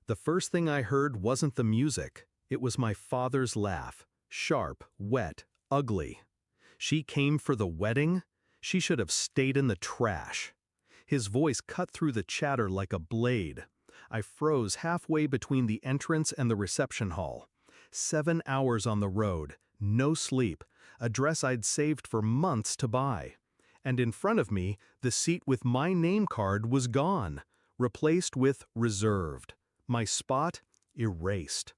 The first thing I heard wasn't the music. It was my father's laugh. Sharp, wet, ugly. She came for the wedding? She should have stayed in the trash. His voice cut through the chatter like a blade. I froze halfway between the entrance and the reception hall. 7 hours on the road, no sleep, a dress I'd saved for months to buy. And in front of me, the seat with my name card was gone, replaced with reserved. My spot erased.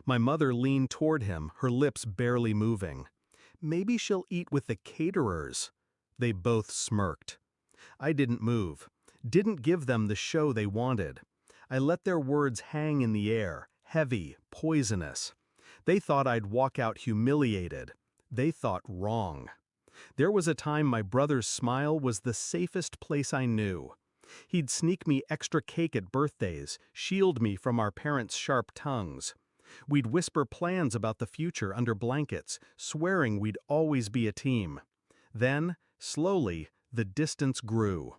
My mother leaned toward him, her lips barely moving. Maybe she'll eat with the caterers. They both smirked. I didn't move, didn't give them the show they wanted. I let their words hang in the air, heavy, poisonous. They thought I'd walk out humiliated. They thought wrong. There was a time my brother's smile was the safest place I knew. He'd sneak me extra cake at birthdays, shield me from our parents' sharp tongues. We'd whisper plans about the future under blankets, swearing we'd always be a team. Then, slowly, the distance grew.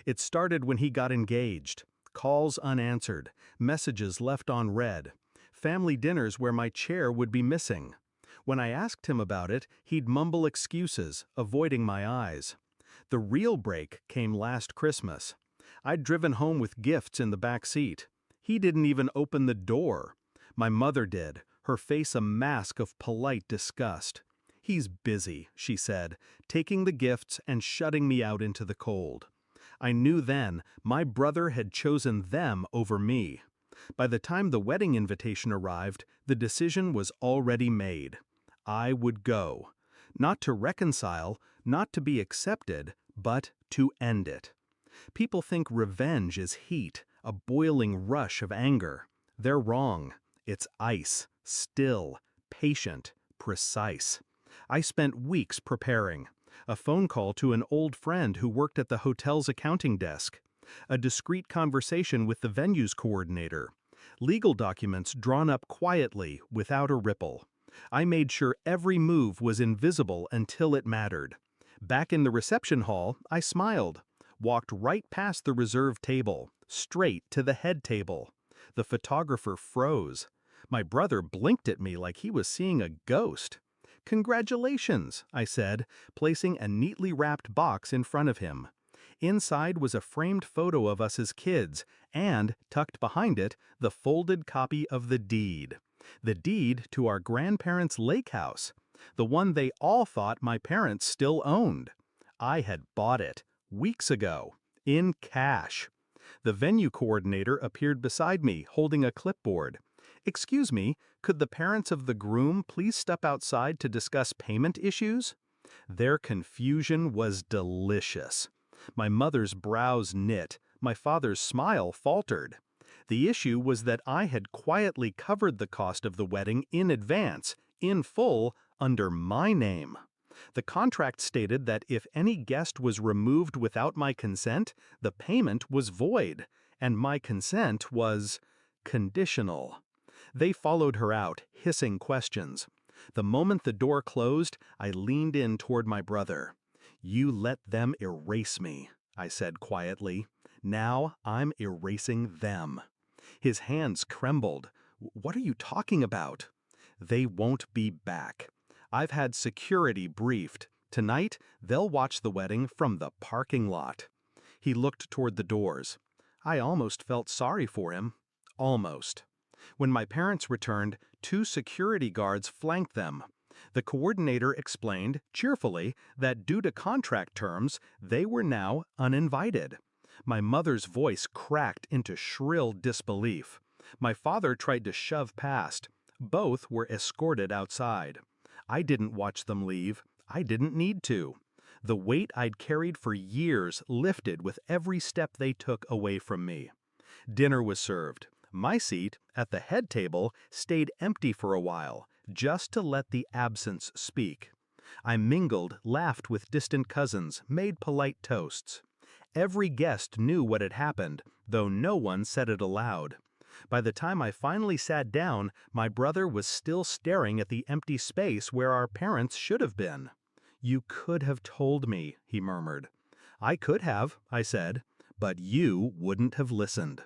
It started when he got engaged. Calls unanswered, messages left on read, family dinners where my chair would be missing. When I asked him about it, he'd mumble excuses, avoiding my eyes. The real break came last Christmas. I'd driven home with gifts in the back seat. He didn't even open the door. My mother did, her face a mask of polite disgust. "He's busy," she said, taking the gifts and shutting me out into the cold. I knew then my brother had chosen them over me. By the time the wedding invitation arrived, the decision was already made. I would go. Not to reconcile, not to be accepted, but to end it. People think revenge is heat, a boiling rush of anger. They're wrong. It's ice, still, patient, precise. I spent weeks preparing. A phone call to an old friend who worked at the hotel's accounting desk. A discreet conversation with the venue's coordinator. Legal documents drawn up quietly, without a ripple. I made sure every move was invisible until it mattered. Back in the reception hall, I smiled. Walked right past the reserved table, straight to the head table. The photographer froze. My brother blinked at me like he was seeing a ghost. "Congratulations," I said, placing a neatly wrapped box in front of him. Inside was a framed photo of us as kids, and, tucked behind it, the folded copy of the deed. The deed to our grandparents' lake house. The one they all thought my parents still owned. I had bought it, weeks ago, in cash. The venue coordinator appeared beside me, holding a clipboard. "Excuse me, could the parents of the groom please step outside to discuss payment issues?" Their confusion was delicious. My mother's brows knit, my father's smile faltered. The issue was that I had quietly covered the cost of the wedding in advance, in full, under my name. The contract stated that if any guest was removed without my consent, the payment was void, and my consent was conditional. They followed her out, hissing questions. The moment the door closed, I leaned in toward my brother. "You let them erase me," I said quietly. "Now I'm erasing them." His hands trembled. "What are you talking about?" "They won't be back. I've had security briefed. Tonight, they'll watch the wedding from the parking lot." He looked toward the doors. I almost felt sorry for him. Almost. When my parents returned, 2 security guards flanked them. The coordinator explained, cheerfully, that due to contract terms, they were now uninvited. My mother's voice cracked into shrill disbelief. My father tried to shove past. Both were escorted outside. I didn't watch them leave. I didn't need to. The weight I'd carried for years lifted with every step they took away from me. Dinner was served. My seat, at the head table, stayed empty for a while, just to let the absence speak. I mingled, laughed with distant cousins, made polite toasts. Every guest knew what had happened, though no one said it aloud. By the time I finally sat down, my brother was still staring at the empty space where our parents should have been. "You could have told me," he murmured. "I could have," I said, "but you wouldn't have listened."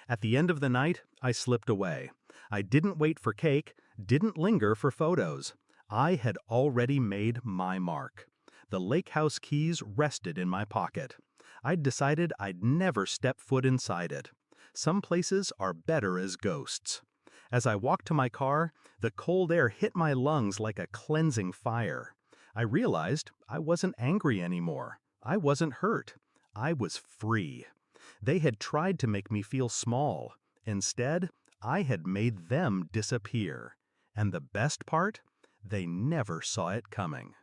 At the end of the night, I slipped away. I didn't wait for cake, didn't linger for photos. I had already made my mark. The lake house keys rested in my pocket. I'd decided I'd never step foot inside it. Some places are better as ghosts. As I walked to my car, the cold air hit my lungs like a cleansing fire. I realized I wasn't angry anymore. I wasn't hurt. I was free. They had tried to make me feel small. Instead, I had made them disappear. And the best part? They never saw it coming.